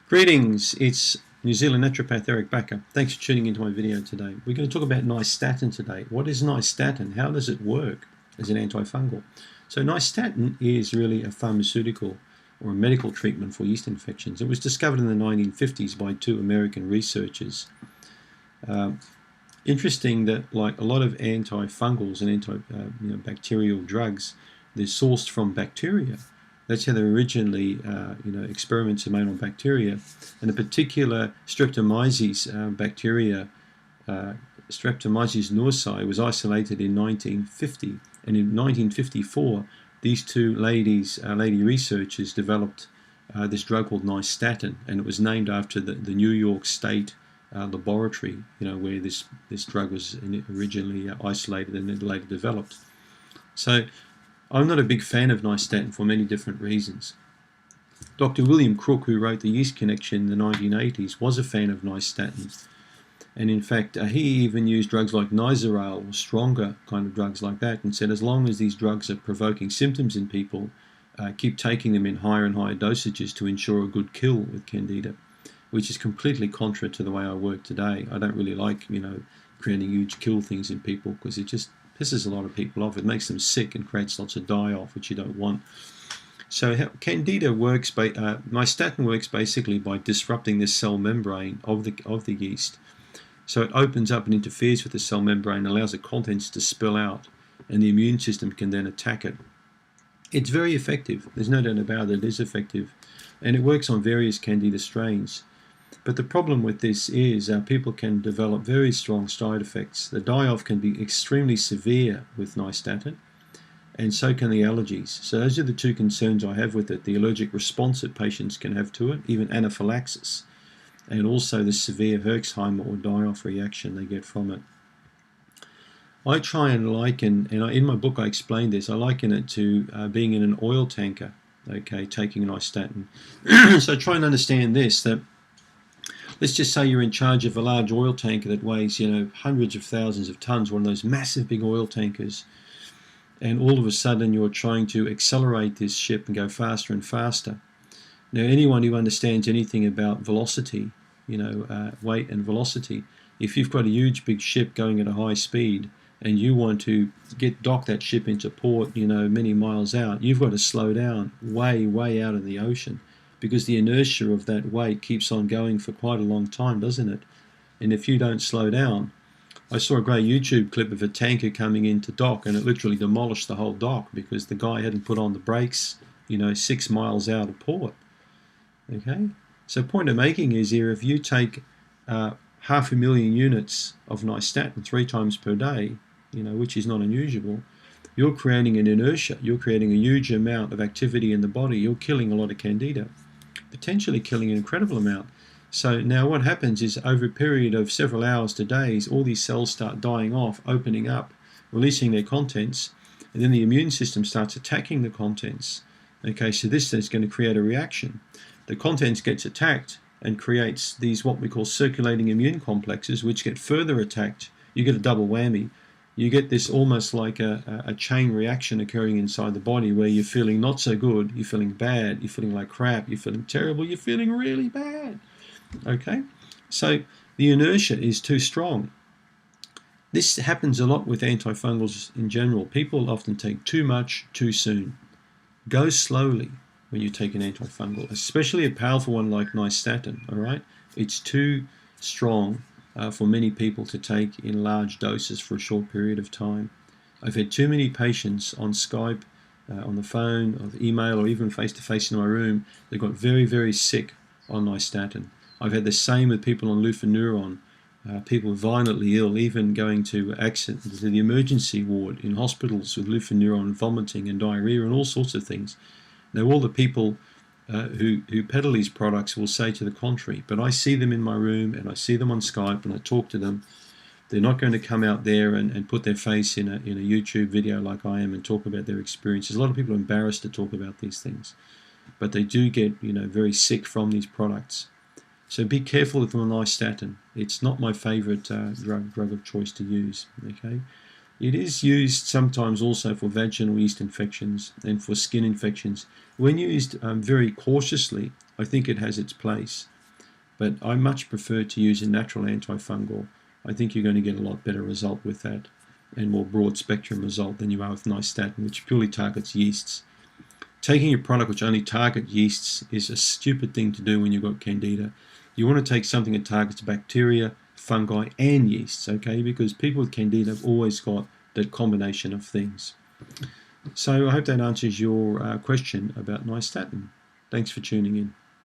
Greetings, it's New Zealand naturopath Eric Backer. Thanks for tuning into my video today. We're going to talk about Nystatin today. What is Nystatin? How does it work as an antifungal? So Nystatin is really a pharmaceutical or a medical treatment for yeast infections. It was discovered in the 1950s by two American researchers. Interesting that, like a lot of antifungals and antibacterial drugs, they're sourced from bacteria. That's how they originally, experiments are made on bacteria. And a particular Streptomyces bacteria, Streptomyces norsai, was isolated in 1950. And in 1954, these two lady researchers developed this drug called Nystatin, and it was named after the New York State laboratory, where this drug was originally isolated and then later developed. So I'm not a big fan of Nystatin for many different reasons. Dr. William Crook, who wrote The Yeast Connection in the 1980s, was a fan of Nystatin. And in fact, he even used drugs like Nysarile or stronger kind of drugs like that, and said as long as these drugs are provoking symptoms in people, keep taking them in higher and higher dosages to ensure a good kill with Candida, which is completely contra to the way I work today. I don't really like, creating huge kill things in people because it just pisses a lot of people off. It makes them sick and creates lots of die-off, which you don't want. So Candida works by, Nystatin works basically by disrupting the cell membrane of the yeast. So it opens up and interferes with the cell membrane, allows the contents to spill out, and the immune system can then attack it. It's very effective. There's no doubt about it. It is effective. And it works on various Candida strains. But the problem with this is people can develop very strong side effects. The die-off can be extremely severe with Nystatin, and so can the allergies. So those are the two concerns I have with it: the allergic response that patients can have to it, even anaphylaxis, and also the severe Herxheimer or die-off reaction they get from it. I try and liken, and in my book I explain this, I liken it to being in an oil tanker, taking Nystatin. So try and understand this, that let's just say you're in charge of a large oil tanker that weighs, hundreds of thousands of tons, one of those massive big oil tankers, and all of a sudden you're trying to accelerate this ship and go faster and faster. Now, anyone who understands anything about velocity, weight and velocity, if you've got a huge big ship going at a high speed and you want to dock that ship into port, many miles out, you've got to slow down way out of the ocean, because the inertia of that weight keeps on going for quite a long time, doesn't it? And if you don't slow down, I saw a great YouTube clip of a tanker coming into dock, and it literally demolished the whole dock because the guy hadn't put on the brakes, 6 miles out of port. Okay? So the point I'm making is here, if you take 500,000 units of Nystatin 3 times per day, which is not unusual, you're creating an inertia, you're creating a huge amount of activity in the body, you're killing a lot of Candida, potentially killing an incredible amount. So now what happens is, over a period of several hours to days, all these cells start dying off, opening up, releasing their contents, and then the immune system starts attacking the contents. Okay, so this is going to create a reaction. The contents gets attacked and creates these what we call circulating immune complexes, which get further attacked. You get a double whammy. You get this almost like a chain reaction occurring inside the body, where you're feeling not so good, you're feeling bad, you're feeling like crap, you're feeling terrible, you're feeling really bad. Okay? So the inertia is too strong. This happens a lot with antifungals in general. People often take too much too soon. Go slowly when you take an antifungal, especially a powerful one like Nystatin, all right? It's too strong for many people to take in large doses for a short period of time. I've had too many patients on Skype, on the phone, or the email, or even face-to-face in my room. They got very, very sick on Nystatin. I've had the same with people on Lufenuron, people violently ill, even going to the emergency ward in hospitals with Lufenuron, vomiting and diarrhea and all sorts of things. Now, all the people who peddle these products will say to the contrary, but I see them in my room and I see them on Skype and I talk to them. They're not going to come out there and put their face in a YouTube video like I am and talk about their experiences. A lot of people are embarrassed to talk about these things, but they do get very sick from these products. So be careful with Nystatin. It's not my favorite drug of choice to use. Okay, It is used sometimes also for vaginal yeast infections and for skin infections. When used very cautiously, I think it has its place. But I much prefer to use a natural antifungal. I think you're going to get a lot better result with that and more broad spectrum result than you are with Nystatin, which purely targets yeasts. Taking a product which only targets yeasts is a stupid thing to do when you've got Candida. You want to take something that targets bacteria, fungi, and yeasts, okay? Because people with Candida have always got that combination of things. So I hope that answers your question about Nystatin. Thanks for tuning in.